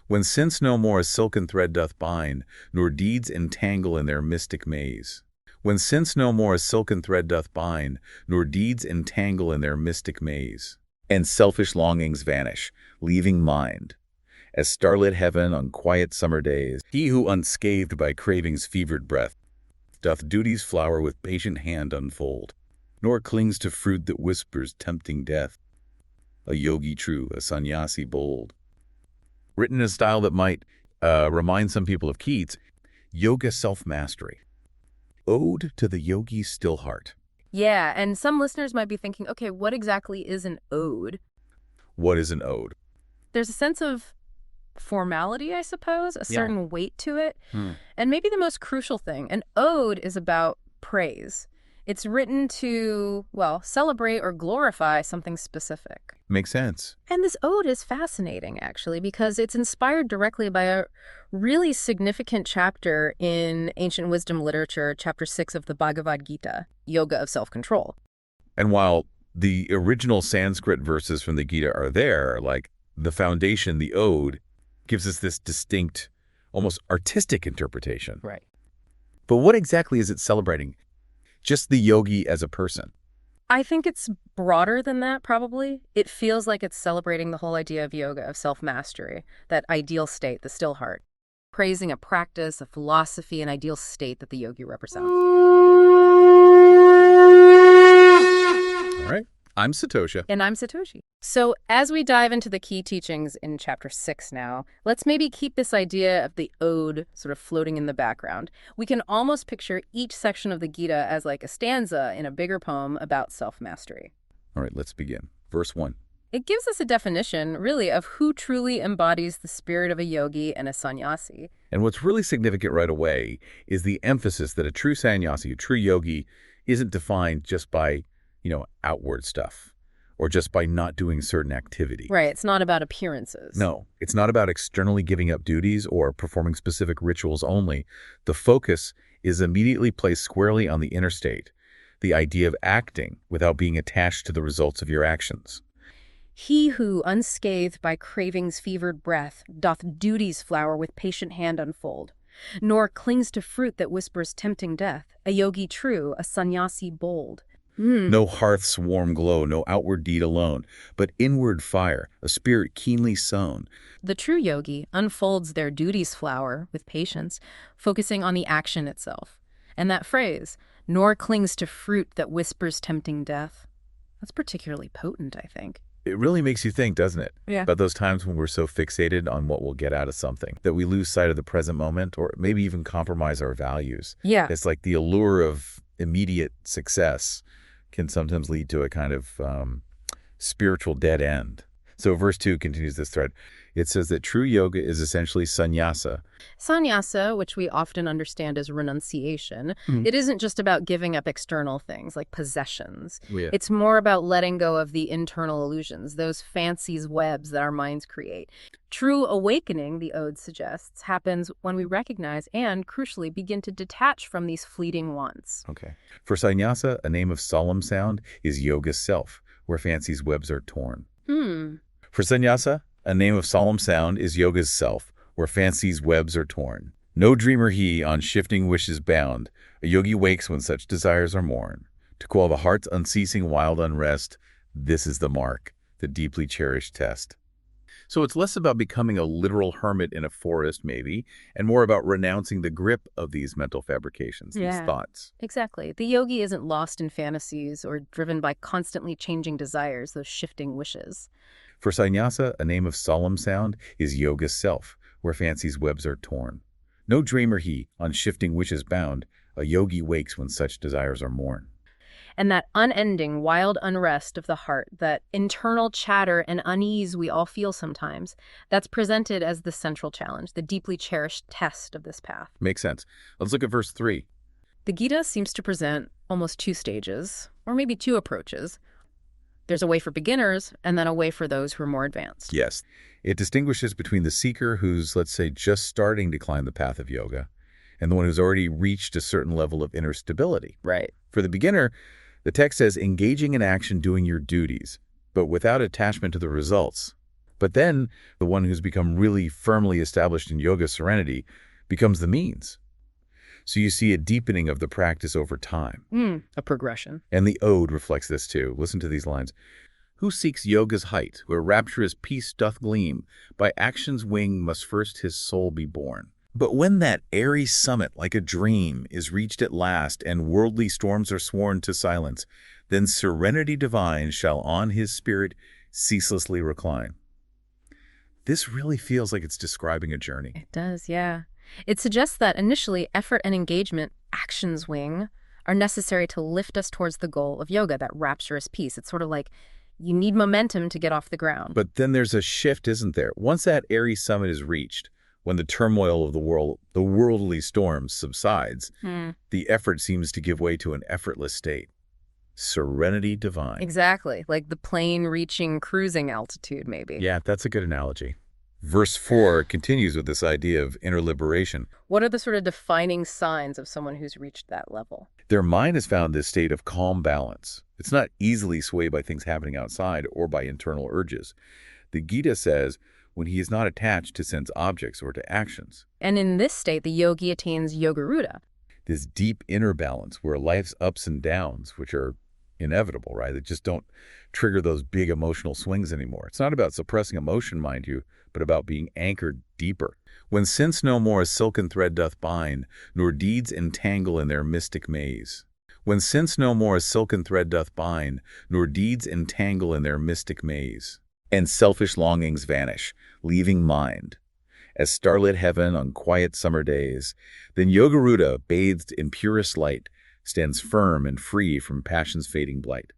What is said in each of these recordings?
When sense no more a silken thread doth bind, nor deeds entangle in their mystic maze. When sense no more a silken thread doth bind, nor deeds entangle in their mystic maze. And selfish longings vanish, leaving mind, as starlit heaven on quiet summer days. He who unscathed by craving's fevered breath, doth duty's flower with patient hand unfold, nor clings to fruit that whispers tempting death. A yogi true, a sannyasi bold. Written in a style that might remind some people of Keats, yoga self-mastery. Ode to the yogi's still heart. Yeah, and some listeners might be thinking, okay, what exactly is an ode? What is an ode? There's a sense of formality, I suppose, a certain weight to it. And maybe the most crucial thing, an ode is about praise. It's written to, well, celebrate or glorify something specific. Makes sense. And this ode is fascinating, actually, because it's inspired directly by a really significant chapter in ancient wisdom literature, chapter 6 of the Bhagavad Gita, Yoga of Self-Control. And while the original Sanskrit verses from the Gita are there, like the foundation, the ode, gives us this distinct, almost artistic interpretation. Right. But what exactly is it celebrating? Just the yogi as a person? I think it's broader than that, probably. It feels like it's celebrating the whole idea of yoga, of self-mastery, that ideal state, the still heart, praising a practice, a philosophy, an ideal state that the yogi represents. All right. I'm Satosha. And I'm Satoshi. So as we dive into the key teachings in chapter 6 now, let's maybe keep this idea of the ode sort of floating in the background. We can almost picture each section of the Gita as like a stanza in a bigger poem about self-mastery. All right, let's begin. Verse 1. It gives us a definition, really, of who truly embodies the spirit of a yogi and a sannyasi. And what's really significant right away is the emphasis that a true sannyasi, a true yogi, isn't defined just by outward stuff, or just by not doing certain activity. Right, it's not about appearances. No, it's not about externally giving up duties or performing specific rituals only. The focus is immediately placed squarely on the inner state, the idea of acting without being attached to the results of your actions. He who, unscathed by craving's fevered breath, doth duty's flower with patient hand unfold, nor clings to fruit that whispers tempting death, a yogi true, a sannyasi bold. No hearth's warm glow, no outward deed alone, but inward fire, a spirit keenly sown. The true yogi unfolds their duty's flower with patience, focusing on the action itself. And that phrase, nor clings to fruit that whispers tempting death, that's particularly potent, I think. It really makes you think, doesn't it? Yeah. About those times when we're so fixated on what we'll get out of something that we lose sight of the present moment or maybe even compromise our values. Yeah. It's like the allure of immediate success can sometimes lead to a kind of spiritual dead end. So verse 2 continues this thread. It says that true yoga is essentially sannyasa. Sannyasa, which we often understand as renunciation, it isn't just about giving up external things like possessions. Yeah. It's more about letting go of the internal illusions, those fancies webs that our minds create. True awakening, the ode suggests, happens when we recognize and, crucially, begin to detach from these fleeting wants. Okay. For sannyasa, a name of solemn sound is yoga's self, where fancy's webs are torn. For sannyasa, a name of solemn sound is yoga's self, where fancy's webs are torn. No dreamer he, on shifting wishes bound. A yogi wakes when such desires are mourn. To quell the heart's unceasing wild unrest, this is the mark, the deeply cherished test. So it's less about becoming a literal hermit in a forest, maybe, and more about renouncing the grip of these mental fabrications, these thoughts. Exactly. The yogi isn't lost in fantasies or driven by constantly changing desires, those shifting wishes. For sannyasa, a name of solemn sound is yoga's self, where fancy's webs are torn. No dreamer he, on shifting wishes bound. A yogi wakes when such desires are mourn. And that unending, wild unrest of the heart, that internal chatter and unease we all feel sometimes, that's presented as the central challenge, the deeply cherished test of this path. Makes sense. Let's look at verse 3. The Gita seems to present almost two stages, or maybe two approaches. There's a way for beginners, and then a way for those who are more advanced. Yes. It distinguishes between the seeker who's, let's say, just starting to climb the path of yoga, and the one who's already reached a certain level of inner stability. Right. For the beginner, the text says engaging in action, doing your duties, but without attachment to the results. But then the one who's become really firmly established in yoga serenity becomes the means. So you see a deepening of the practice over time. A progression. And the ode reflects this too. Listen to these lines. Who seeks yoga's height, where rapturous peace doth gleam, by action's wing must first his soul be born. But when that airy summit like a dream is reached at last, and worldly storms are sworn to silence, then serenity divine shall on his spirit ceaselessly recline. This really feels like it's describing a journey. It does, yeah. It suggests that initially effort and engagement, action's wing, are necessary to lift us towards the goal of yoga, that rapturous peace. It's sort of like you need momentum to get off the ground. But then there's a shift, isn't there? Once that airy summit is reached, when the turmoil of the world, the worldly storms subsides, the effort seems to give way to an effortless state. Serenity divine. Exactly, like the plane reaching cruising altitude, maybe. Yeah, that's a good analogy. Verse 4 continues with this idea of inner liberation. What are the sort of defining signs of someone who's reached that level? Their mind has found this state of calm balance. It's not easily swayed by things happening outside or by internal urges. The Gita says, when he is not attached to sense objects or to actions. And in this state, the yogi attains yogaruta. This deep inner balance where life's ups and downs, which are inevitable, right? That just don't trigger those big emotional swings anymore. It's not about suppressing emotion, mind you, but about being anchored deeper. When sense no more a silken thread doth bind, nor deeds entangle in their mystic maze. When sense no more a silken thread doth bind, nor deeds entangle in their mystic maze. And selfish longings vanish, leaving mind. As starlit heaven on quiet summer days, then yogaruta, bathed in purest light, stands firm and free from passion's fading blight.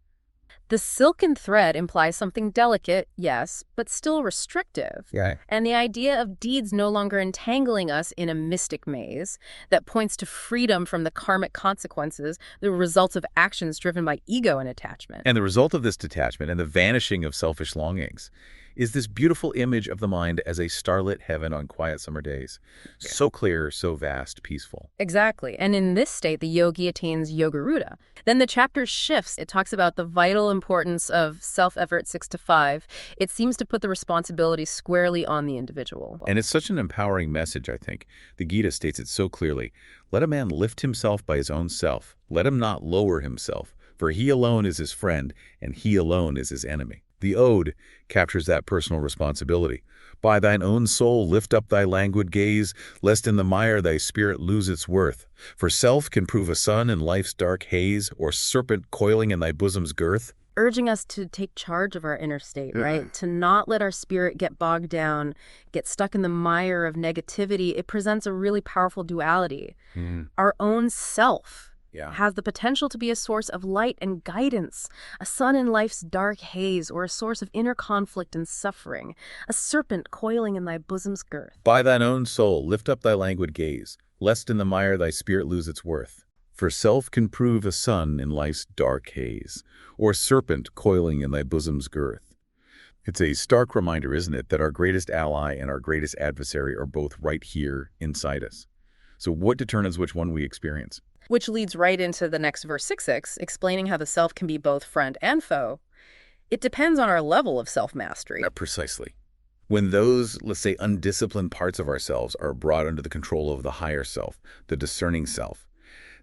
The silken thread implies something delicate, yes, but still restrictive. Yeah. And the idea of deeds no longer entangling us in a mystic maze that points to freedom from the karmic consequences, the results of actions driven by ego and attachment. And the result of this detachment and the vanishing of selfish longings is this beautiful image of the mind as a starlit heaven on quiet summer days. Yeah. So clear, so vast, peaceful. Exactly. And in this state, the yogi attains yogaruta. Then the chapter shifts. It talks about the vital importance of self-effort 6 to 5. It seems to put the responsibility squarely on the individual. And it's such an empowering message, I think. The Gita states it so clearly. Let a man lift himself by his own self. Let him not lower himself, for he alone is his friend, and he alone is his enemy. The ode captures that personal responsibility. By thine own soul lift up thy languid gaze, lest in the mire thy spirit lose its worth. For self can prove a sun in life's dark haze, or serpent coiling in thy bosom's girth. Urging us to take charge of our inner state, right? To not let our spirit get bogged down, get stuck in the mire of negativity. It presents a really powerful duality. Our own self has the potential to be a source of light and guidance, a sun in life's dark haze, or a source of inner conflict and suffering, a serpent coiling in thy bosom's girth. By thine own soul lift up thy languid gaze, lest in the mire thy spirit lose its worth. For self can prove a sun in life's dark haze, or serpent coiling in thy bosom's girth. It's a stark reminder, isn't it, that our greatest ally and our greatest adversary are both right here inside us. So what determines which one we experience? Which leads right into the next verse 6:6, explaining how the self can be both friend and foe. It depends on our level of self-mastery. Precisely. When those, let's say, undisciplined parts of ourselves are brought under the control of the higher self, the discerning self,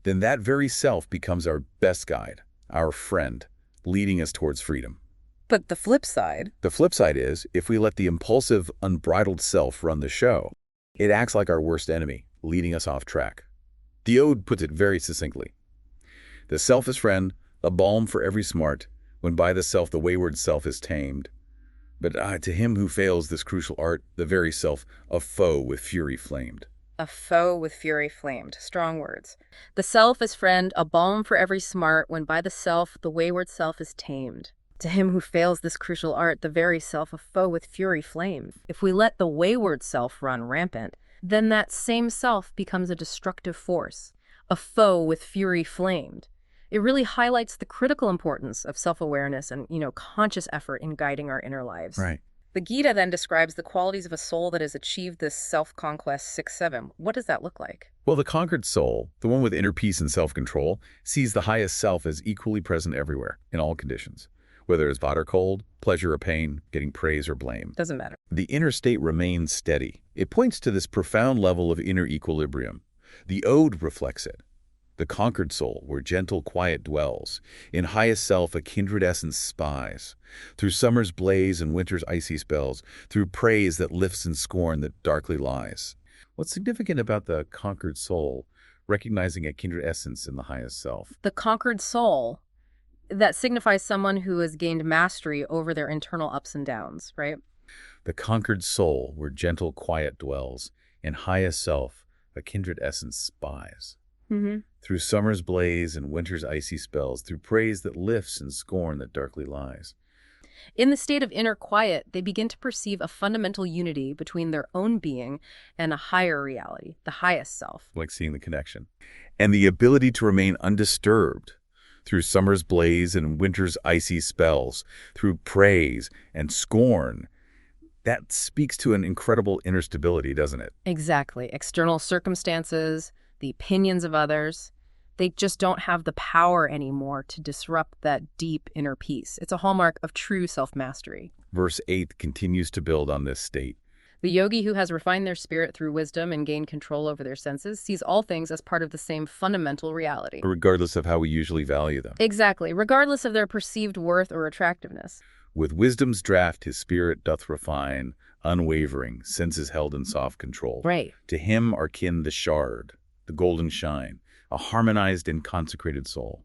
then that very self becomes our best guide, our friend, leading us towards freedom. But the flip side? The flip side is, if we let the impulsive, unbridled self run the show, it acts like our worst enemy, leading us off track. The ode puts it very succinctly. The self is friend, a balm for every smart, when by the self the wayward self is tamed. But to him who fails this crucial art, the very self, a foe with fury flamed. A foe with fury flamed. Strong words. The self is friend, a balm for every smart, when by the self the wayward self is tamed. To him who fails this crucial art, the very self, a foe with fury flamed. If we let the wayward self run rampant, then that same self becomes a destructive force, a foe with fury flamed. It really highlights the critical importance of self-awareness and, conscious effort in guiding our inner lives. Right. The Gita then describes the qualities of a soul that has achieved this self-conquest 6-7. What does that look like? Well, the conquered soul, the one with inner peace and self-control, sees the highest self as equally present everywhere, in all conditions. whether it's hot or cold, pleasure or pain, getting praise or blame. Doesn't matter. The inner state remains steady. It points to this profound level of inner equilibrium. The ode reflects it. The conquered soul, where gentle quiet dwells, in highest self a kindred essence spies. Through summer's blaze and winter's icy spells, through praise that lifts and scorn that darkly lies. What's significant about the conquered soul, recognizing a kindred essence in the highest self? The conquered soul, that signifies someone who has gained mastery over their internal ups and downs, right? The conquered soul, where gentle quiet dwells, in highest self a kindred essence spies. Through summer's blaze and winter's icy spells, through praise that lifts and scorn that darkly lies. In the state of inner quiet, they begin to perceive a fundamental unity between their own being and a higher reality, the highest self. Like seeing the connection. And the ability to remain undisturbed through summer's blaze and winter's icy spells, through praise and scorn. That speaks to an incredible inner stability, doesn't it? Exactly. External circumstances, the opinions of others, they just don't have the power anymore to disrupt that deep inner peace. It's a hallmark of true self-mastery. Verse 8 continues to build on this state. The yogi who has refined their spirit through wisdom and gained control over their senses sees all things as part of the same fundamental reality. Regardless of how we usually value them. Exactly, regardless of their perceived worth or attractiveness. With wisdom's draught his spirit doth refine, unwavering, senses held in soft control. Right. To him are kin the shard, the golden shine, a harmonized and consecrated soul.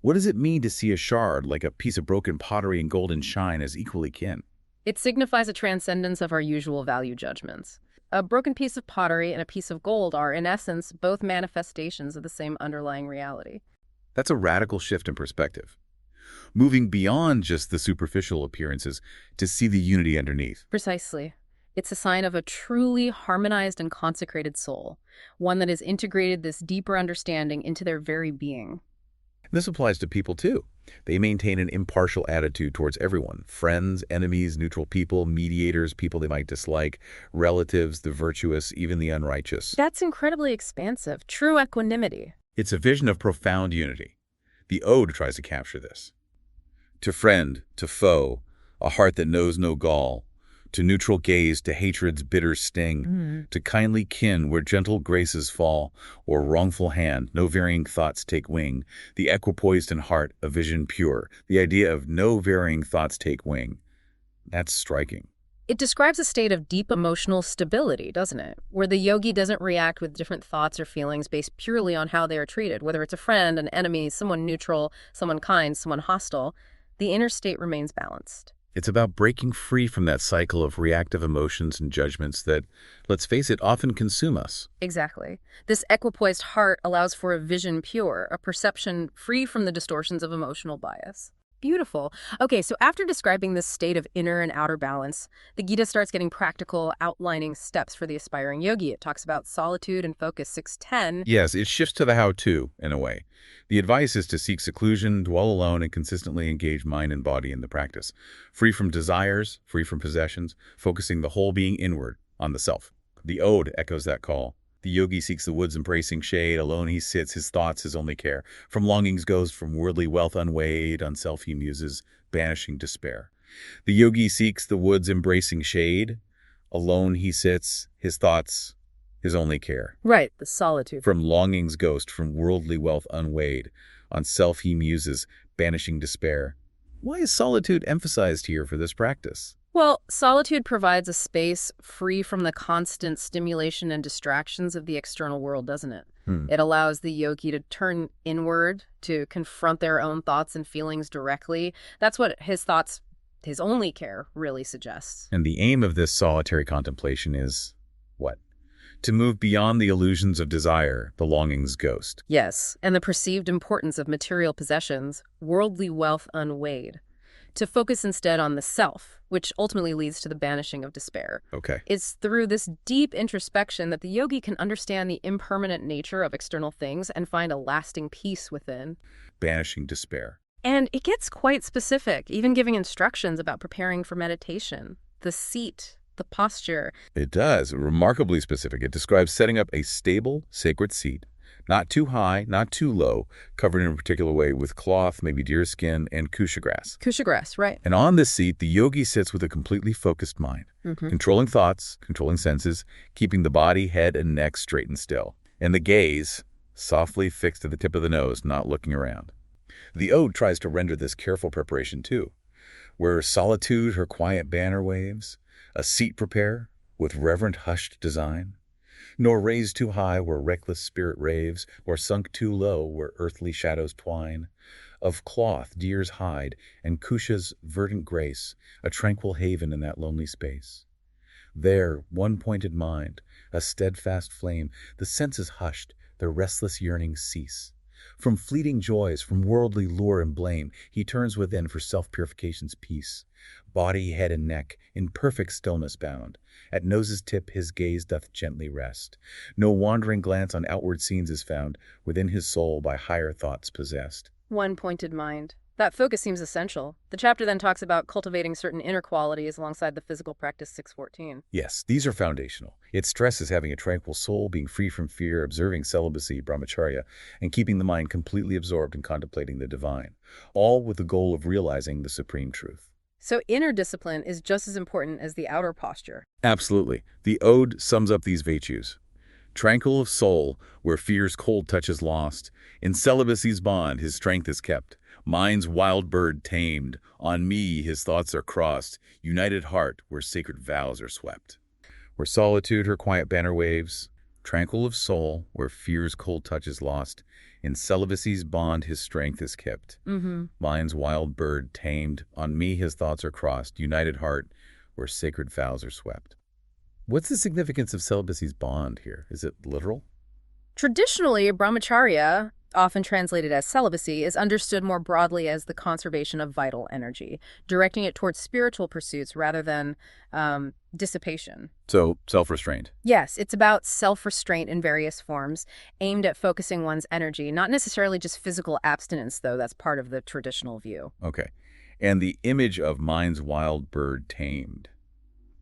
What does it mean to see a shard, like a piece of broken pottery and golden shine, as equally kin? It signifies a transcendence of our usual value judgments. A broken piece of pottery and a piece of gold are, in essence, both manifestations of the same underlying reality. That's a radical shift in perspective. Moving beyond just the superficial appearances to see the unity underneath. Precisely. It's a sign of a truly harmonized and consecrated soul, one that has integrated this deeper understanding into their very being. This applies to people too. They maintain an impartial attitude towards everyone, friends, enemies, neutral people, mediators, people they might dislike, relatives, the virtuous, even the unrighteous. That's incredibly expansive, true equanimity. It's a vision of profound unity. The ode tries to capture this. To friend, to foe, a heart that knows no gall, to neutral gaze, to hatred's bitter sting, to kindly kin where gentle graces fall, or wrongful hand, no varying thoughts take wing, the equipoised in heart, a vision pure, the idea of no varying thoughts take wing. That's striking. It describes a state of deep emotional stability, doesn't it? Where the yogi doesn't react with different thoughts or feelings based purely on how they are treated, whether it's a friend, an enemy, someone neutral, someone kind, someone hostile. The inner state remains balanced. It's about breaking free from that cycle of reactive emotions and judgments that, let's face it, often consume us. Exactly. This equipoised heart allows for a vision pure, a perception free from the distortions of emotional bias. Beautiful. Okay, so after describing this state of inner and outer balance, the Gita starts getting practical, outlining steps for the aspiring yogi. It talks about solitude and focus 6:10. Yes, it shifts to the how-to, in a way. The advice is to seek seclusion, dwell alone, and consistently engage mind and body in the practice. Free from desires, free from possessions, focusing the whole being inward, on the self. The ode echoes that call. The yogi seeks the woods embracing shade, alone he sits, his thoughts his only care. From longings goes, from worldly wealth unweighed, on self he muses, banishing despair. The yogi seeks the woods embracing shade, alone he sits, his thoughts his only care. Right, the solitude. From longings ghost, from worldly wealth unweighed, on self he muses, banishing despair. Why is solitude emphasized here for this practice? Well, solitude provides a space free from the constant stimulation and distractions of the external world, doesn't it? It allows the yogi to turn inward, to confront their own thoughts and feelings directly. That's what his thoughts, his only care, really suggests. And the aim of this solitary contemplation is what? To move beyond the illusions of desire, the longing's ghost. Yes, and the perceived importance of material possessions, worldly wealth unweighed. To focus instead on the self, which ultimately leads to the banishing of despair. Okay. It's through this deep introspection that the yogi can understand the impermanent nature of external things and find a lasting peace within. Banishing despair. And it gets quite specific, even giving instructions about preparing for meditation, the seat, the posture. It does. Remarkably specific. It describes setting up a stable, sacred seat, Not too high, not too low, covered in a particular way with cloth, maybe deer skin, and kusha grass. Kusha grass, right. And on this seat, the yogi sits with a completely focused mind, controlling thoughts, controlling senses, keeping the body, head, and neck straight and still. And the gaze, softly fixed at the tip of the nose, not looking around. The ode tries to render this careful preparation too, where solitude her quiet banner waves, a seat prepare, with reverent hushed design, nor raised too high where reckless spirit raves, or sunk too low where earthly shadows twine, of cloth, deer's hide, and Kusha's verdant grace, a tranquil haven in that lonely space. There, one pointed mind, a steadfast flame, the senses hushed, their restless yearnings cease. From fleeting joys, from worldly lure and blame, he turns within for self-purification's peace. Body, head, and neck, in perfect stillness bound, at nose's tip his gaze doth gently rest. No wandering glance on outward scenes is found, within his soul by higher thoughts possessed. One pointed mind. That focus seems essential. The chapter then talks about cultivating certain inner qualities alongside the physical practice 614. Yes, these are foundational. It stresses having a tranquil soul, being free from fear, observing celibacy, brahmacharya, and keeping the mind completely absorbed in contemplating the divine, all with the goal of realizing the supreme truth. So inner discipline is just as important as the outer posture. Absolutely. The ode sums up these virtues. Tranquil of soul, where fear's cold touch is lost, in celibacy's bond his strength is kept, mind's wild bird tamed, on me his thoughts are crossed, united heart where sacred vows are swept. Where solitude her quiet banner waves, tranquil of soul, where fear's cold touch is lost, in celibacy's bond his strength is kept. Mind's wild bird tamed, on me his thoughts are crossed, united heart where sacred vows are swept. What's the significance of celibacy's bond here? Is it literal? Traditionally, brahmacharya, often translated as celibacy, is understood more broadly as the conservation of vital energy, directing it towards spiritual pursuits rather than dissipation. So, self-restraint. Yes, it's about self-restraint in various forms, aimed at focusing one's energy, not necessarily just physical abstinence, though that's part of the traditional view. Okay. And the image of mind's wild bird tamed.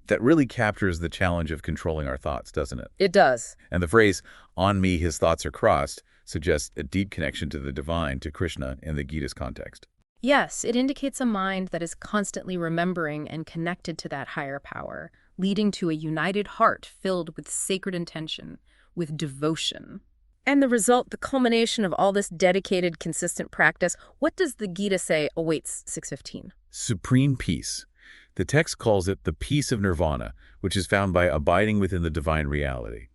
That really captures the challenge of controlling our thoughts, doesn't it? It does. And the phrase, on me his thoughts are crossed, suggests a deep connection to the divine, to Krishna, in the Gita's context. Yes, it indicates a mind that is constantly remembering and connected to that higher power, leading to a united heart filled with sacred intention, with devotion. And the result, the culmination of all this dedicated, consistent practice, what does the Gita say awaits 615? Supreme peace. The text calls it the peace of nirvana, which is found by abiding within the divine reality.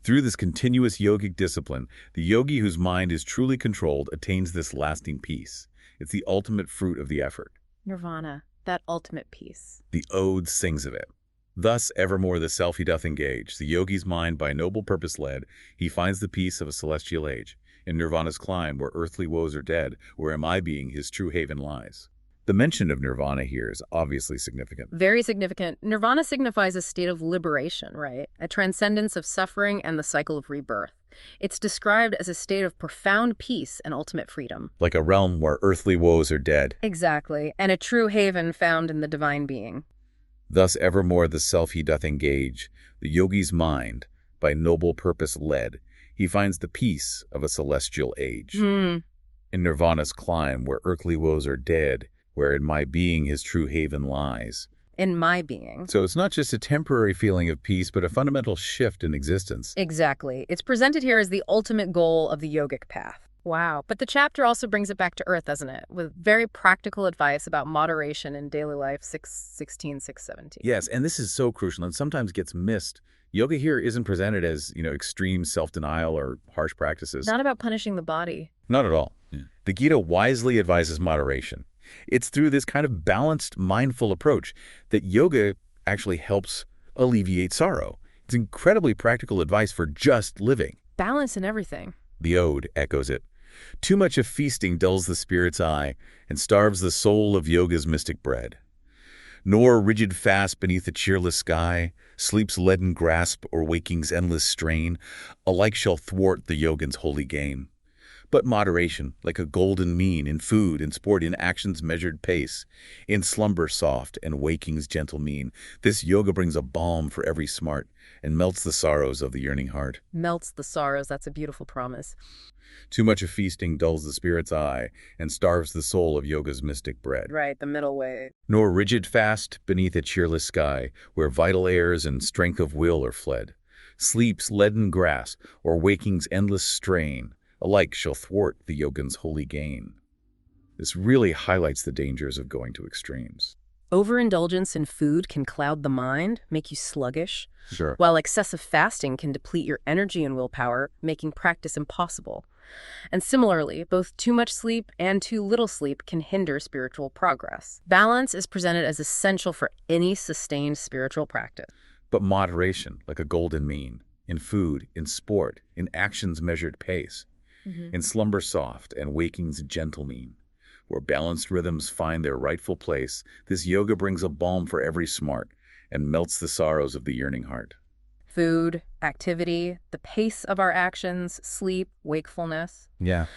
Through this continuous yogic discipline, the yogi whose mind is truly controlled attains this lasting peace. It's the ultimate fruit of the effort. Nirvana, that ultimate peace. The ode sings of it. Thus, evermore the self he doth engage, the yogi's mind by noble purpose led, he finds the peace of a celestial age. In nirvana's clime, where earthly woes are dead, where in my being his true haven lies. The mention of nirvana here is obviously significant. Very significant. Nirvana signifies a state of liberation, right? A transcendence of suffering and the cycle of rebirth. It's described as a state of profound peace and ultimate freedom. Like a realm where earthly woes are dead. Exactly, and a true haven found in the divine being. Thus evermore the self he doth engage, the yogi's mind, by noble purpose led, he finds the peace of a celestial age. In nirvana's clime, where earthly woes are dead, where in my being his true haven lies. In my being. So it's not just a temporary feeling of peace, but a fundamental shift in existence. Exactly. It's presented here as the ultimate goal of the yogic path. Wow. But the chapter also brings it back to earth, doesn't it? With very practical advice about moderation in daily life, 616, 617. Yes, and this is so crucial and sometimes gets missed. Yoga here isn't presented as, extreme self-denial or harsh practices. Not about punishing the body. Not at all. The Gita wisely advises moderation. It's through this kind of balanced, mindful approach that yoga actually helps alleviate sorrow. It's incredibly practical advice for just living. Balance in everything. The ode echoes it. Too much of feasting dulls the spirit's eye and starves the soul of yoga's mystic bread. Nor rigid fast beneath a cheerless sky, sleep's leaden grasp or waking's endless strain, alike shall thwart the yogin's holy game. But moderation, like a golden mean, in food, in sport, in actions measured pace, in slumber soft and waking's gentle mean, this yoga brings a balm for every smart and melts the sorrows of the yearning heart. Melts the sorrows, that's a beautiful promise. Too much of feasting dulls the spirit's eye and starves the soul of yoga's mystic bread. Right, the middle way. Nor rigid fast beneath a cheerless sky, where vital airs and strength of will are fled. Sleep's leaden grasp or waking's endless strain alike shall thwart the yogin's holy gain. This really highlights the dangers of going to extremes. Overindulgence in food can cloud the mind, make you sluggish, Sure. while excessive fasting can deplete your energy and willpower, making practice impossible. And similarly, both too much sleep and too little sleep can hinder spiritual progress. Balance is presented as essential for any sustained spiritual practice. But moderation, like a golden mean, in food, in sport, in actions measured pace, in slumber soft and waking's gentle mean, where balanced rhythms find their rightful place, this yoga brings a balm for every smart and melts the sorrows of the yearning heart. Food, activity, the pace of our actions, sleep, wakefulness. Yeah.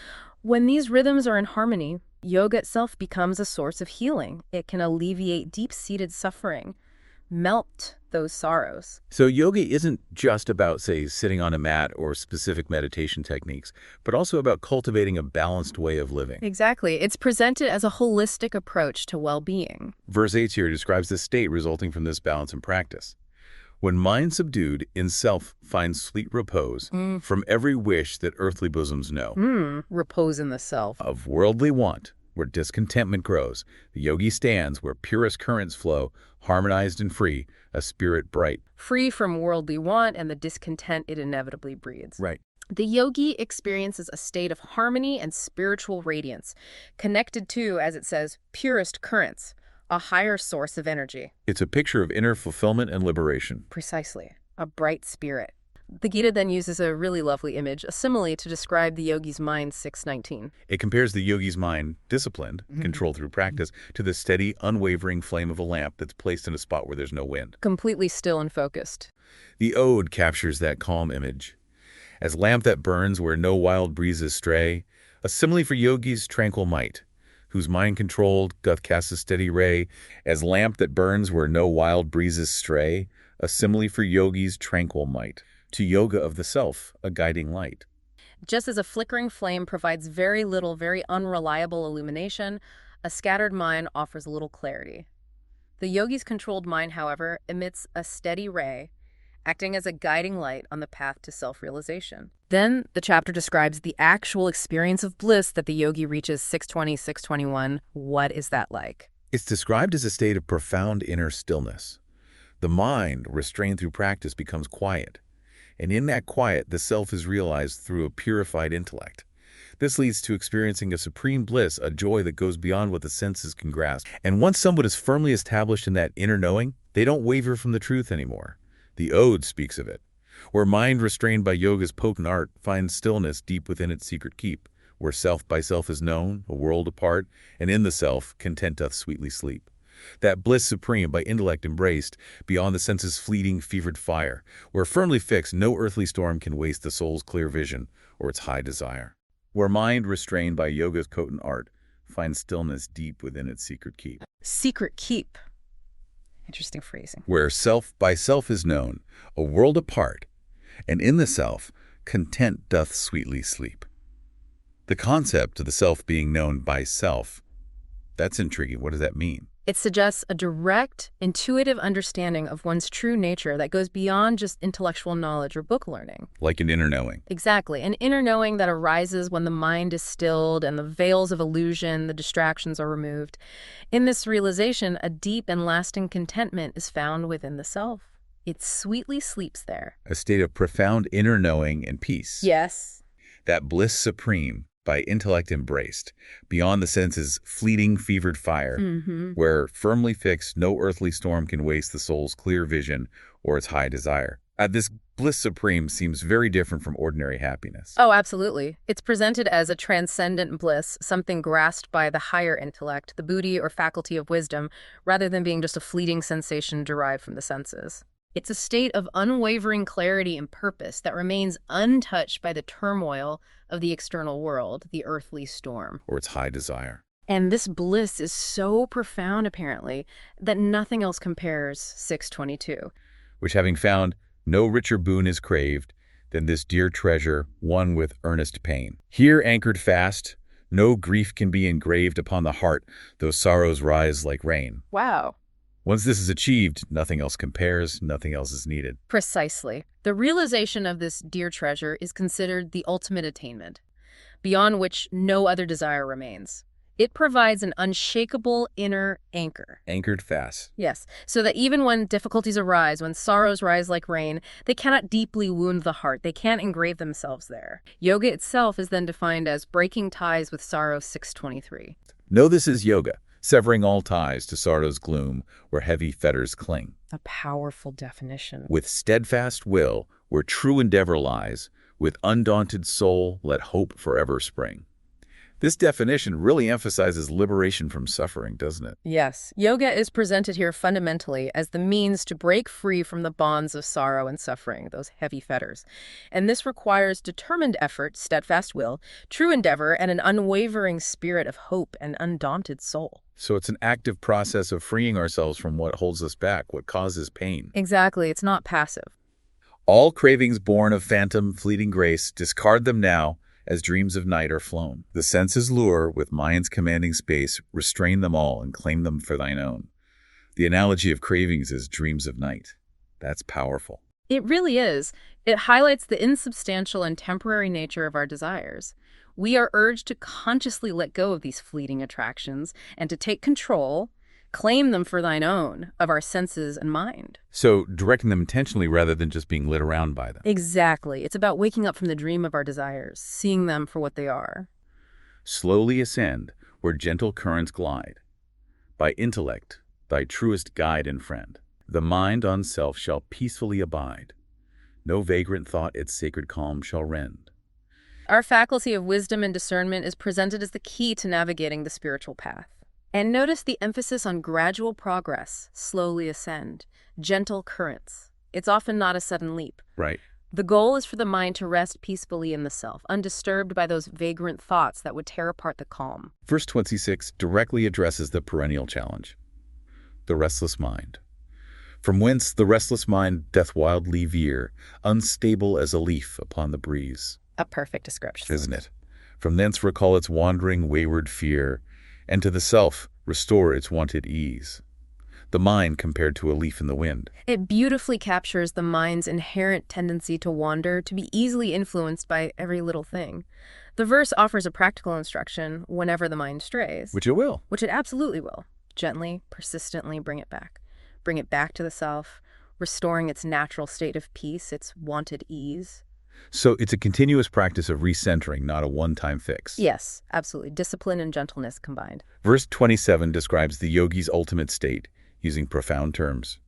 When these rhythms are in harmony, yoga itself becomes a source of healing. It can alleviate deep-seated suffering, melt those sorrows. So yoga isn't just about, say, sitting on a mat or specific meditation techniques, but also about cultivating a balanced way of living. Exactly. It's presented as a holistic approach to well-being. Verse 8 here describes the state resulting from this balance and practice. When mind subdued in self finds sweet repose from every wish that earthly bosoms know. Repose in the self. Of worldly want, where discontentment grows, the yogi stands where purest currents flow, harmonized and free, a spirit bright. Free from worldly want and the discontent it inevitably breeds. Right. The yogi experiences a state of harmony and spiritual radiance, connected to, as it says, purest currents, a higher source of energy. It's a picture of inner fulfillment and liberation. Precisely. A bright spirit. The Gita then uses a really lovely image, a simile, to describe the yogi's mind, 6:19. It compares the yogi's mind, disciplined, controlled through practice, to the steady, unwavering flame of a lamp that's placed in a spot where there's no wind. Completely still and focused. The ode captures that calm image. As lamp that burns where no wild breezes stray, a simile for yogi's tranquil might, whose mind controlled doth cast a steady ray. As lamp that burns where no wild breezes stray, a simile for yogi's tranquil might. To yoga of the self, a guiding light. Just as a flickering flame provides very little, very unreliable illumination, a scattered mind offers little clarity. The yogi's controlled mind, however, emits a steady ray, acting as a guiding light on the path to self-realization. Then the chapter describes the actual experience of bliss that the yogi reaches, 6:20, 6:21. What is that like? It's described as a state of profound inner stillness. The mind, restrained through practice, becomes quiet. And in that quiet, the self is realized through a purified intellect. This leads to experiencing a supreme bliss, a joy that goes beyond what the senses can grasp. And once someone is firmly established in that inner knowing, they don't waver from the truth anymore. The ode speaks of it, where mind restrained by yoga's potent art finds stillness deep within its secret keep, where self by self is known, a world apart, and in the self content doth sweetly sleep. That bliss supreme by intellect embraced, beyond the senses' fleeting, fevered fire, where firmly fixed no earthly storm can waste the soul's clear vision or its high desire. Where mind restrained by yoga's potent art finds stillness deep within its secret keep. Secret keep. Interesting phrasing. Where self by self is known, a world apart, and in the self, content doth sweetly sleep. The concept of the self being known by self, that's intriguing. What does that mean? It suggests a direct, intuitive understanding of one's true nature that goes beyond just intellectual knowledge or book learning. Like an inner knowing. Exactly. An inner knowing that arises when the mind is stilled and the veils of illusion, the distractions are removed. In this realization, a deep and lasting contentment is found within the self. It sweetly sleeps there. A state of profound inner knowing and peace. Yes. That bliss supreme, by intellect embraced, beyond the senses' fleeting, fevered fire, where firmly fixed no earthly storm can waste the soul's clear vision or its high desire. This bliss supreme seems very different from ordinary happiness. Oh, absolutely. It's presented as a transcendent bliss, something grasped by the higher intellect, the buddhi or faculty of wisdom, rather than being just a fleeting sensation derived from the senses. It's a state of unwavering clarity and purpose that remains untouched by the turmoil of the external world, the earthly storm. Or its high desire. And this bliss is so profound, apparently, that nothing else compares, 622. Which having found, no richer boon is craved than this dear treasure, won with earnest pain. Here anchored fast, no grief can be engraved upon the heart, though sorrows rise like rain. Wow. Once this is achieved, nothing else compares, nothing else is needed. Precisely. The realization of this dear treasure is considered the ultimate attainment, beyond which no other desire remains. It provides an unshakable inner anchor. Anchored fast. Yes, so that even when difficulties arise, when sorrows rise like rain, they cannot deeply wound the heart. They can't engrave themselves there. Yoga itself is then defined as breaking ties with sorrow, 623. Know this is yoga, severing all ties to sorrow's gloom where heavy fetters cling. A powerful definition. With steadfast will, where true endeavor lies, with undaunted soul, let hope forever spring. This definition really emphasizes liberation from suffering, doesn't it? Yes, yoga is presented here fundamentally as the means to break free from the bonds of sorrow and suffering, those heavy fetters. And this requires determined effort, steadfast will, true endeavor, and an unwavering spirit of hope and undaunted soul. So it's an active process of freeing ourselves from what holds us back, what causes pain. Exactly, it's not passive. All cravings born of phantom, fleeting grace, discard them now, as dreams of night are flown. The senses lure, with mind's commanding space, restrain them all and claim them for thine own. The analogy of cravings is dreams of night. That's powerful. It really is. It highlights the insubstantial and temporary nature of our desires. We are urged to consciously let go of these fleeting attractions and to take control, claim them for thine own, of our senses and mind. So directing them intentionally rather than just being led around by them. Exactly. It's about waking up from the dream of our desires, seeing them for what they are. Slowly ascend where gentle currents glide. By intellect, thy truest guide and friend, the mind on self shall peacefully abide. No vagrant thought its sacred calm shall rend. Our faculty of wisdom and discernment is presented as the key to navigating the spiritual path. And notice the emphasis on gradual progress, slowly ascend, gentle currents. It's often not a sudden leap. Right. The goal is for the mind to rest peacefully in the self, undisturbed by those vagrant thoughts that would tear apart the calm. Verse 26 directly addresses the perennial challenge, the restless mind. From whence the restless mind doth wildly veer, unstable as a leaf upon the breeze. A perfect description. Isn't it? From thence recall its wandering wayward fear, and to the self restore its wonted ease. The mind compared to a leaf in the wind. It beautifully captures the mind's inherent tendency to wander, to be easily influenced by every little thing. The verse offers a practical instruction whenever the mind strays. Which it will. Which it absolutely will. Gently, persistently bring it back. Bring it back to the self, restoring its natural state of peace, its wanted ease. So it's a continuous practice of recentering, not a one-time fix. Yes, absolutely. Discipline and gentleness combined. Verse 27 describes the yogi's ultimate state, using profound terms.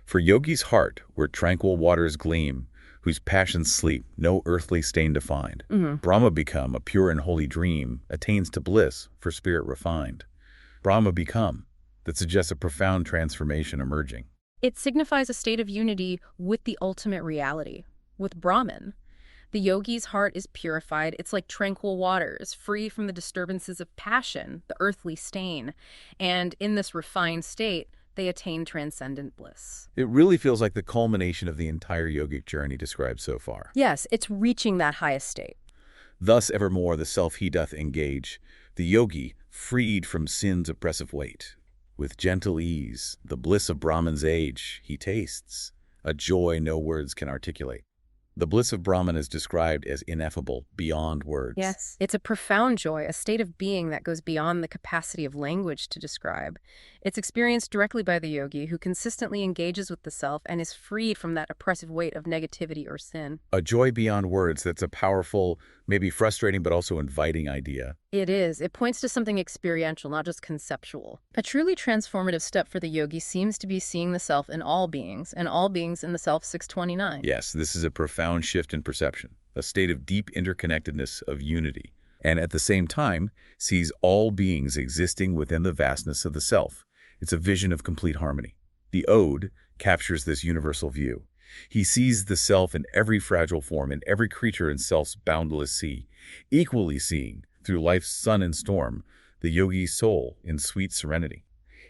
For yogi's heart, where tranquil waters gleam, whose passions sleep, no earthly stain to find. Brahma become, a pure and holy dream, attains to bliss, for spirit refined. Brahma become, that suggests a profound transformation emerging. It signifies a state of unity with the ultimate reality, with Brahman. The yogi's heart is purified. It's like tranquil waters, free from the disturbances of passion, the earthly stain. And in this refined state, they attain transcendent bliss. It really feels like the culmination of the entire yogic journey described so far. Yes, it's reaching that highest state. Thus evermore the self he doth engage, the yogi, freed from sin's oppressive weight. With gentle ease, the bliss of Brahman's age, he tastes, a joy no words can articulate. The bliss of Brahman is described as ineffable, beyond words. Yes, it's a profound joy, a state of being that goes beyond the capacity of language to describe. It's experienced directly by the yogi, who consistently engages with the self and is freed from that oppressive weight of negativity or sin. A joy beyond words, that's a powerful, maybe frustrating, but also inviting idea. It is. It points to something experiential, not just conceptual. A truly transformative step for the yogi seems to be seeing the self in all beings, and all beings in the self, 629. Yes, this is a profound shift in perception, a state of deep interconnectedness, of unity, and at the same time sees all beings existing within the vastness of the self. It's a vision of complete harmony. The ode captures this universal view. He sees the self in every fragile form, in every creature in self's boundless sea, equally seeing, through life's sun and storm, the yogi's soul in sweet serenity.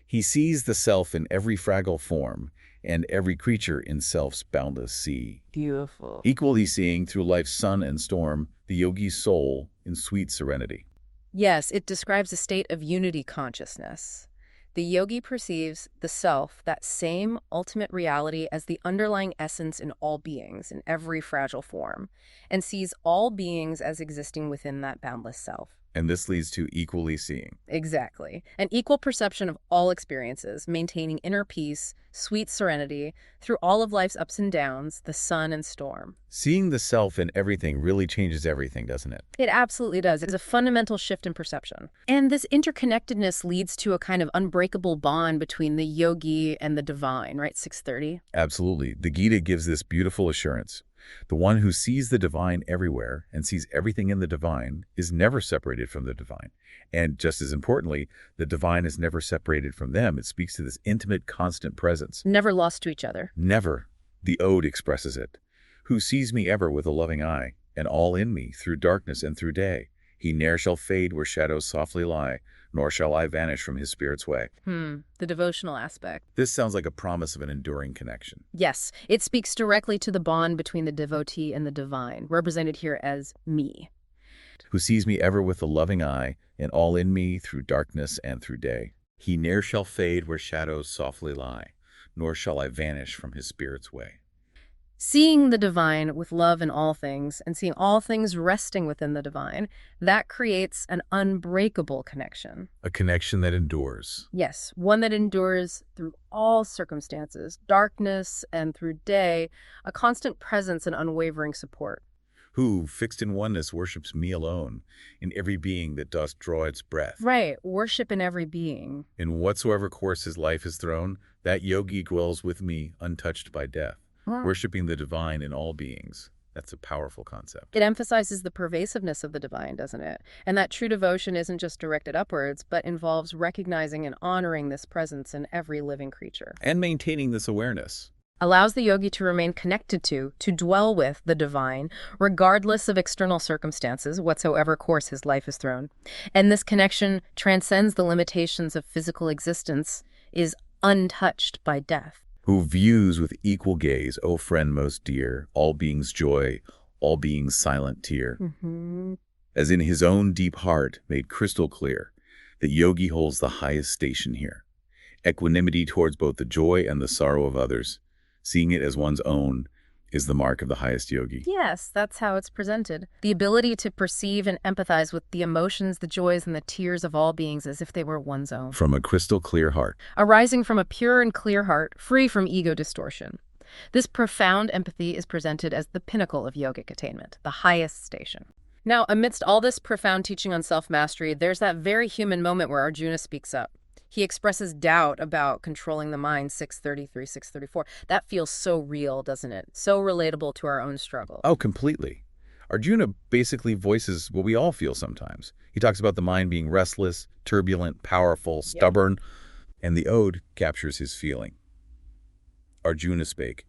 He sees the self in every fragile form, and every creature in self's boundless sea. Beautiful. Equally seeing, through life's sun and storm, the yogi's soul in sweet serenity. Yes, it describes a state of unity consciousness. The yogi perceives the self, that same ultimate reality, as the underlying essence in all beings, in every fragile form, and sees all beings as existing within that boundless self. And this leads to equally seeing. Exactly. An equal perception of all experiences, maintaining inner peace, sweet serenity, through all of life's ups and downs, the sun and storm. Seeing the self in everything really changes everything, doesn't it? It absolutely does. It's a fundamental shift in perception. And this interconnectedness leads to a kind of unbreakable bond between the yogi and the divine, right? 630. Absolutely. The Gita gives this beautiful assurance. The one who sees the divine everywhere and sees everything in the divine is never separated from the divine. And just as importantly, the divine is never separated from them. It speaks to this intimate, constant presence. Never lost to each other. Never. The ode expresses it. Who sees me ever with a loving eye, and all in me, through darkness and through day. He ne'er shall fade where shadows softly lie, nor shall I vanish from his spirit's way. The devotional aspect. This sounds like a promise of an enduring connection. Yes, it speaks directly to the bond between the devotee and the divine, represented here as me. Who sees me ever with a loving eye, and all in me, through darkness and through day. He ne'er shall fade where shadows softly lie, nor shall I vanish from his spirit's way. Seeing the divine with love in all things and seeing all things resting within the divine, that creates an unbreakable connection. A connection that endures. Yes, one that endures through all circumstances, darkness and through day, a constant presence and unwavering support. Who, fixed in oneness, worships me alone, in every being that doth draw its breath. Right, worship in every being. In whatsoever course his life is thrown, that yogi dwells with me, untouched by death. Worshipping the divine in all beings. That's a powerful concept. It emphasizes the pervasiveness of the divine, doesn't it? And that true devotion isn't just directed upwards, but involves recognizing and honoring this presence in every living creature. And maintaining this awareness. Allows the yogi to remain connected to dwell with the divine, regardless of external circumstances, whatsoever course his life is thrown. And this connection transcends the limitations of physical existence, is untouched by death. Who views with equal gaze, O friend most dear, all beings' joy, all beings' silent tear. As in his own deep heart made crystal clear, the yogi holds the highest station here. Equanimity towards both the joy and the sorrow of others, seeing it as one's own, is the mark of the highest yogi. Yes, that's how it's presented. The ability to perceive and empathize with the emotions, the joys, and the tears of all beings as if they were one's own. From a crystal clear heart. Arising from a pure and clear heart, free from ego distortion. This profound empathy is presented as the pinnacle of yogic attainment, the highest station. Now, amidst all this profound teaching on self-mastery, there's that very human moment where Arjuna speaks up. He expresses doubt about controlling the mind, 633, 634. That feels so real, doesn't it? So relatable to our own struggle. Oh, completely. Arjuna basically voices what we all feel sometimes. He talks about the mind being restless, turbulent, powerful, stubborn, and the ode captures his feeling. Arjuna spake,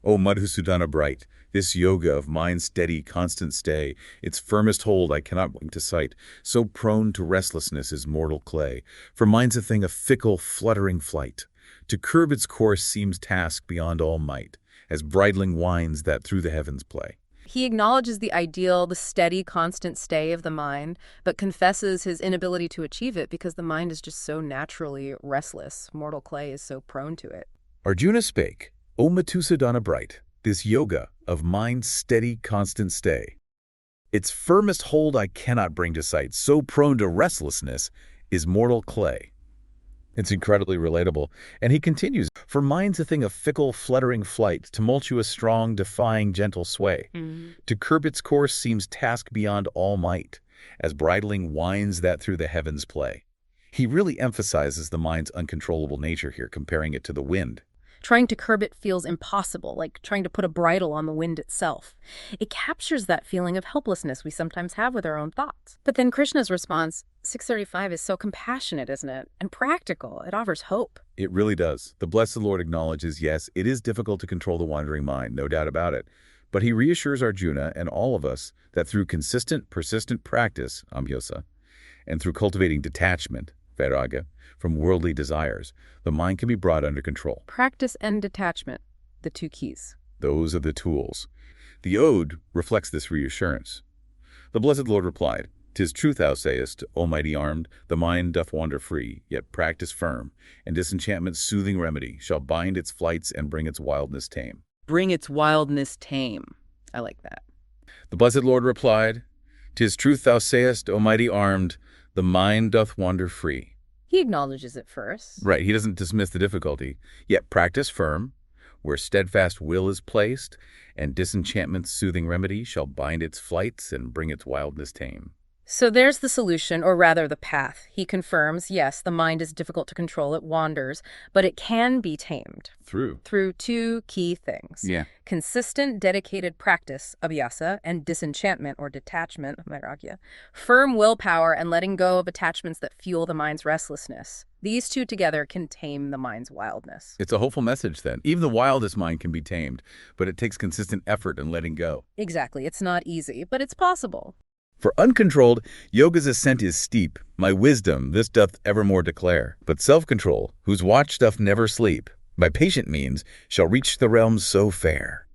O Madhusudana bright, this yoga of mind steady, constant stay, its firmest hold I cannot bring to sight, so prone to restlessness is mortal clay, for mind's a thing of fickle, fluttering flight. To curb its course seems task beyond all might, as bridling winds that through the heavens play. He acknowledges the ideal, the steady, constant stay of the mind, but confesses his inability to achieve it because the mind is just so naturally restless. Mortal clay is so prone to it. Arjuna spake, O Madhusudana bright, this yoga of mind steady, constant stay. Its firmest hold I cannot bring to sight, so prone to restlessness is mortal clay. It's incredibly relatable. And he continues, for mind's a thing of fickle, fluttering flight, tumultuous, strong, defying, gentle sway. To curb its course seems task beyond all might, as bridling winds that through the heavens play. He really emphasizes the mind's uncontrollable nature here, comparing it to the wind. Trying to curb it feels impossible, like trying to put a bridle on the wind itself. It captures that feeling of helplessness we sometimes have with our own thoughts. But then Krishna's response, 635, is so compassionate, isn't it? And practical. It offers hope. It really does. The Blessed Lord acknowledges, yes, it is difficult to control the wandering mind, no doubt about it. But he reassures Arjuna and all of us that through consistent, persistent practice, amhyasa, and through cultivating detachment, vairagya, from worldly desires, the mind can be brought under control. Practice and detachment, the two keys. Those are the tools. The ode reflects this reassurance. The Blessed Lord replied, "'Tis truth thou sayest, O mighty armed, the mind doth wander free, yet practice firm, and disenchantment's soothing remedy shall bind its flights and bring its wildness tame." Bring its wildness tame. I like that. The Blessed Lord replied, "'Tis truth thou sayest, O mighty armed, the mind doth wander free." He acknowledges it first. Right, he doesn't dismiss the difficulty, yet practice firm, where steadfast will is placed, and disenchantment's soothing remedy shall bind its flights and bring its wildness tame. So there's the solution, or rather the path. He confirms, yes, the mind is difficult to control, it wanders, but it can be tamed. Through two key things. Yeah. Consistent, dedicated practice, abhyasa, and disenchantment or detachment, vairagya. Firm willpower and letting go of attachments that fuel the mind's restlessness. These two together can tame the mind's wildness. It's a hopeful message then. Even the wildest mind can be tamed, but it takes consistent effort and letting go. Exactly. It's not easy, but it's possible. For uncontrolled, yoga's ascent is steep. My wisdom this doth evermore declare. But self-control, whose watch doth never sleep, by patient means shall reach the realms so fair.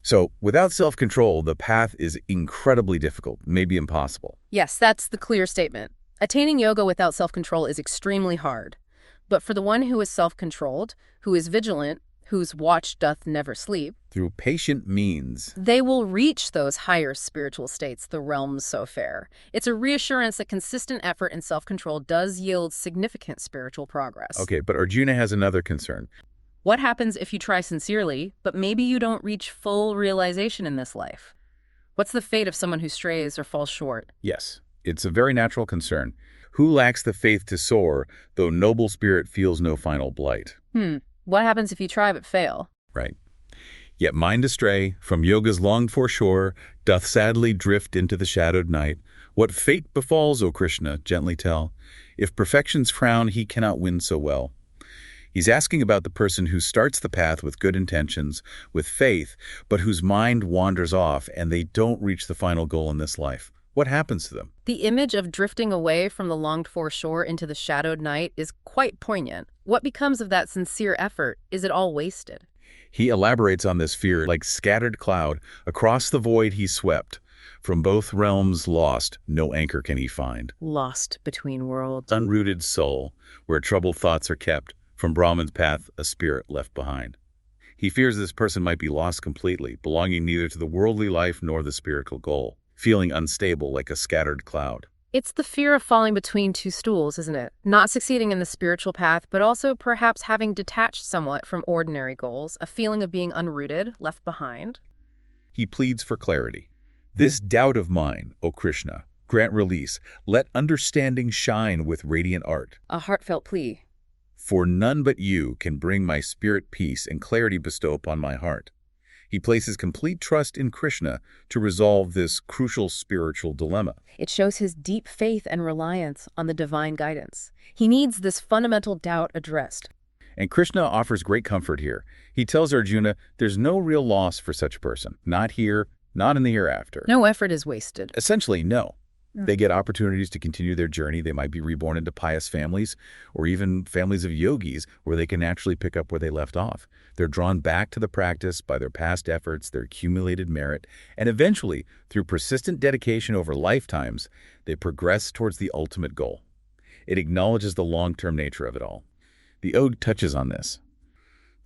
So, without self-control, the path is incredibly difficult, maybe impossible. Yes, that's the clear statement. Attaining yoga without self-control is extremely hard. But for the one who is self-controlled, who is vigilant, whose watch doth never sleep, through patient means, they will reach those higher spiritual states, the realms so fair. It's a reassurance that consistent effort and self-control does yield significant spiritual progress. Okay, but Arjuna has another concern. What happens if you try sincerely, but maybe you don't reach full realization in this life? What's the fate of someone who strays or falls short? Yes, it's a very natural concern. Who lacks the faith to soar, though noble spirit feels no final blight? What happens if you try but fail? Right. Yet mind astray, from yoga's longed-for shore, doth sadly drift into the shadowed night. What fate befalls, O Krishna, gently tell. If perfection's frown, he cannot win so well. He's asking about the person who starts the path with good intentions, with faith, but whose mind wanders off and they don't reach the final goal in this life. What happens to them? The image of drifting away from the longed-for shore into the shadowed night is quite poignant. What becomes of that sincere effort? Is it all wasted? He elaborates on this fear like scattered cloud. Across the void he swept. From both realms lost, no anchor can he find. Lost between worlds. Unrooted soul, where troubled thoughts are kept. From Brahman's path, a spirit left behind. He fears this person might be lost completely, belonging neither to the worldly life nor the spiritual goal. Feeling unstable like a scattered cloud. It's the fear of falling between two stools, isn't it? Not succeeding in the spiritual path, but also perhaps having detached somewhat from ordinary goals, a feeling of being unrooted, left behind. He pleads for clarity. This doubt of mine, O Krishna, grant release. Let understanding shine with radiant art. A heartfelt plea. For none but you can bring my spirit peace and clarity bestow upon my heart. He places complete trust in Krishna to resolve this crucial spiritual dilemma. It shows his deep faith and reliance on the divine guidance. He needs this fundamental doubt addressed. And Krishna offers great comfort here. He tells Arjuna there's no real loss for such a person. Not here, not in the hereafter. No effort is wasted. Essentially, no. They get opportunities to continue their journey. They might be reborn into pious families or even families of yogis where they can naturally pick up where they left off. They're drawn back to the practice by their past efforts, their accumulated merit, and eventually, through persistent dedication over lifetimes, they progress towards the ultimate goal. It acknowledges the long-term nature of it all. The ode touches on this.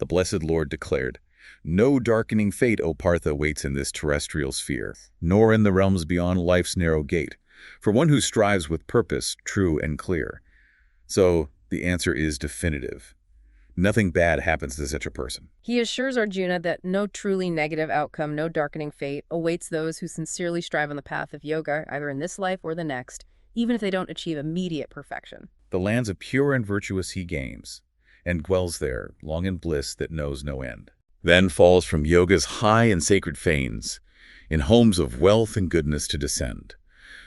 The Blessed Lord declared, "No darkening fate, O Partha, waits in this terrestrial sphere, nor in the realms beyond life's narrow gate, for one who strives with purpose, true and clear." So the answer is definitive. Nothing bad happens to such a person. He assures Arjuna that no truly negative outcome, no darkening fate, awaits those who sincerely strive on the path of yoga, either in this life or the next, even if they don't achieve immediate perfection. The lands of pure and virtuous he gains, and dwells there, long in bliss that knows no end. Then falls from yoga's high and sacred fanes, in homes of wealth and goodness to descend.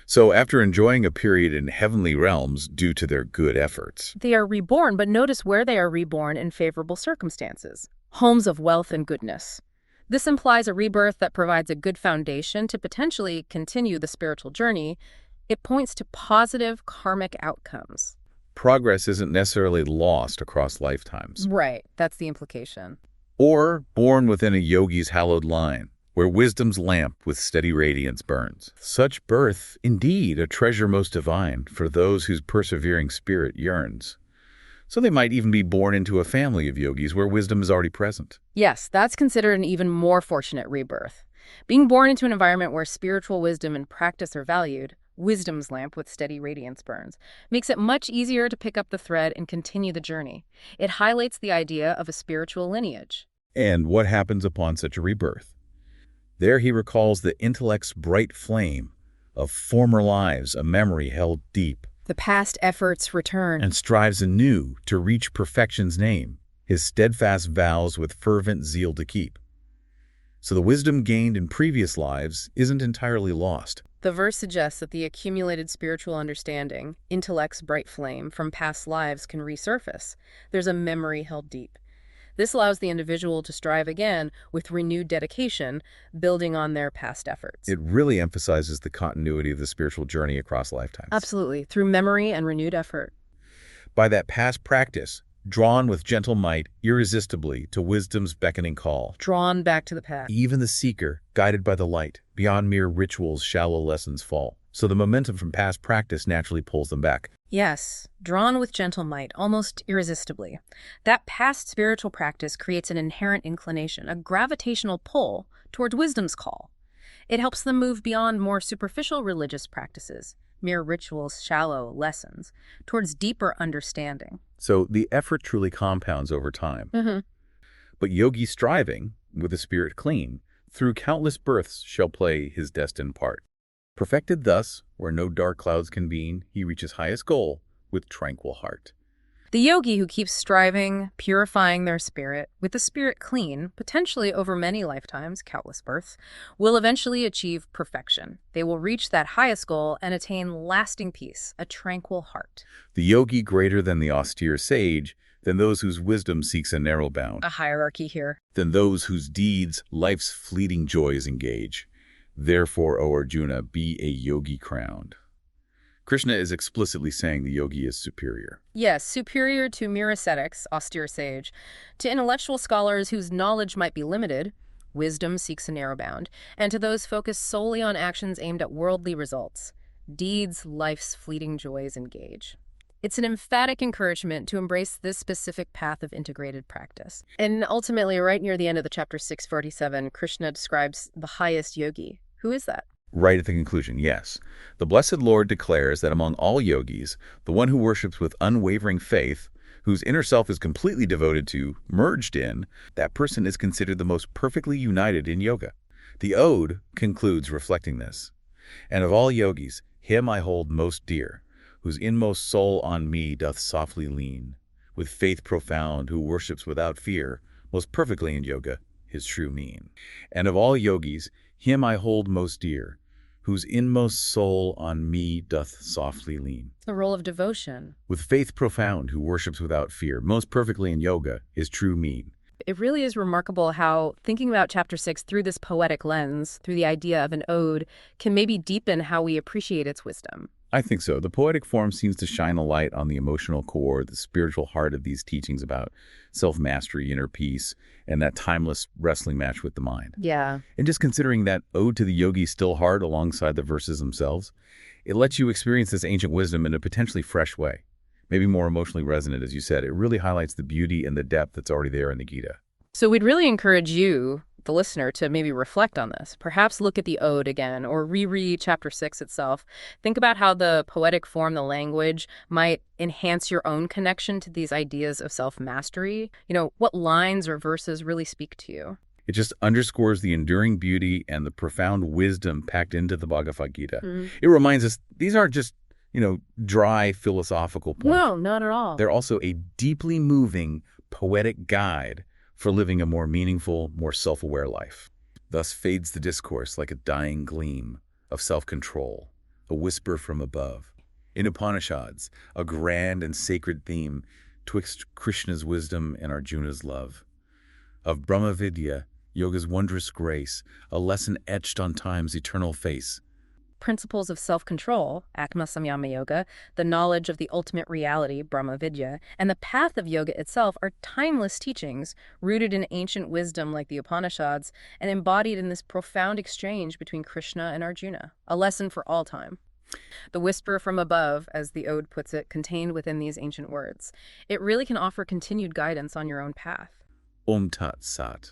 So after enjoying a period in heavenly realms due to their good efforts, They are reborn, but notice where they are reborn in favorable circumstances. Homes of wealth and goodness. This implies a rebirth that provides a good foundation to potentially continue the spiritual journey. It points to positive karmic outcomes. progress isn't necessarily lost across lifetimes, Right, that's the implication. or born within a yogi's hallowed line, where wisdom's lamp with steady radiance burns. Such birth, indeed, a treasure most divine for those whose persevering spirit yearns. So they might even be born into a family of yogis where wisdom is already present. Yes, that's considered an even more fortunate rebirth. Being born into an environment where spiritual wisdom and practice are valued, wisdom's lamp with steady radiance burns, makes it much easier to pick up the thread and continue the journey. It highlights the idea of a spiritual lineage. And what happens upon such a rebirth? There he recalls the intellect's bright flame of former lives, a memory held deep, The past efforts return. and strives anew to reach perfection's name, his steadfast vows with fervent zeal to keep. So the wisdom gained in previous lives isn't entirely lost. The verse suggests that the accumulated spiritual understanding, intellect's bright flame, from past lives can resurface. There's a memory held deep. This allows the individual to strive again with renewed dedication, building on their past efforts. It really emphasizes the continuity of the spiritual journey across lifetimes. Absolutely, through memory and renewed effort. By that past practice, drawn with gentle might irresistibly to wisdom's beckoning call, Drawn back to the past. even the seeker, guided by the light, beyond mere rituals, shallow lessons fall. So the momentum from past practice naturally pulls them back. Yes, drawn with gentle might, almost irresistibly. That past spiritual practice creates an inherent inclination, a gravitational pull toward wisdom's call. It helps them move beyond more superficial religious practices, mere rituals, shallow lessons, towards deeper understanding. So the effort truly compounds over time. Mm-hmm. But yogi striving, with a spirit clean, through countless births shall play his destined part. Perfected thus, where no dark clouds convene, he reaches highest goal with tranquil heart. The yogi who keeps striving, purifying their spirit, with the spirit clean, potentially over many lifetimes, countless births, will eventually achieve perfection. They will reach that highest goal and attain lasting peace, a tranquil heart. The yogi greater than the austere sage, than those whose wisdom seeks a narrow bound, A hierarchy here. than those whose deeds life's fleeting joys engage. Therefore, O Arjuna, be a yogi crowned. Krishna is explicitly saying the yogi is superior. Yes, superior to mere ascetics, austere sage, to intellectual scholars whose knowledge might be limited, wisdom seeks a narrow bound, and to those focused solely on actions aimed at worldly results, deeds life's fleeting joys engage. It's an emphatic encouragement to embrace this specific path of integrated practice. And ultimately, right near the end of the chapter 647, Krishna describes the highest yogi. Who is that? Right at the conclusion, yes. The Blessed Lord declares that among all yogis, the one who worships with unwavering faith, whose inner self is completely devoted to, merged in, that person is considered the most perfectly united in yoga. The ode concludes reflecting this. And of all yogis, him I hold most dear, whose inmost soul on me doth softly lean, with faith profound, who worships without fear, most perfectly in yoga, his true mean. And of all yogis, him I hold most dear, whose inmost soul on me doth softly lean. The role of devotion. With faith profound, who worships without fear, most perfectly in yoga, his true mean. It really is remarkable how thinking about chapter 6 through this poetic lens, through the idea of an ode, can maybe deepen how we appreciate its wisdom. I think so. The poetic form seems to shine a light on the emotional core, the spiritual heart of these teachings about self-mastery, inner peace, and that timeless wrestling match with the mind. Yeah. And just considering that ode to the yogi still hard alongside the verses themselves, it lets you experience this ancient wisdom in a potentially fresh way, maybe more emotionally resonant, as you said. It really highlights the beauty and the depth that's already there in the Gita. So we'd really encourage you, the listener, to maybe reflect on this. Perhaps look at the ode again or reread chapter 6 itself. Think about how the poetic form, the language, might enhance your own connection to these ideas of self-mastery. What lines or verses really speak to you? It just underscores the enduring beauty and the profound wisdom packed into the Bhagavad Gita. It reminds us these aren't just dry philosophical point. No, not at all. They're also a deeply moving, poetic guide for living a more meaningful, more self-aware life. Thus fades the discourse like a dying gleam of self-control, a whisper from above. In Upanishads, a grand and sacred theme twixt Krishna's wisdom and Arjuna's love. Of Brahma Vidya, yoga's wondrous grace, a lesson etched on time's eternal face. Principles of self-control, Akma Samyama Yoga, the knowledge of the ultimate reality, Brahma Vidya, and the path of yoga itself are timeless teachings rooted in ancient wisdom like the Upanishads and embodied in this profound exchange between Krishna and Arjuna, a lesson for all time. The whisper from above, as the ode puts it, contained within these ancient words. It really can offer continued guidance on your own path. Om Tat Sat.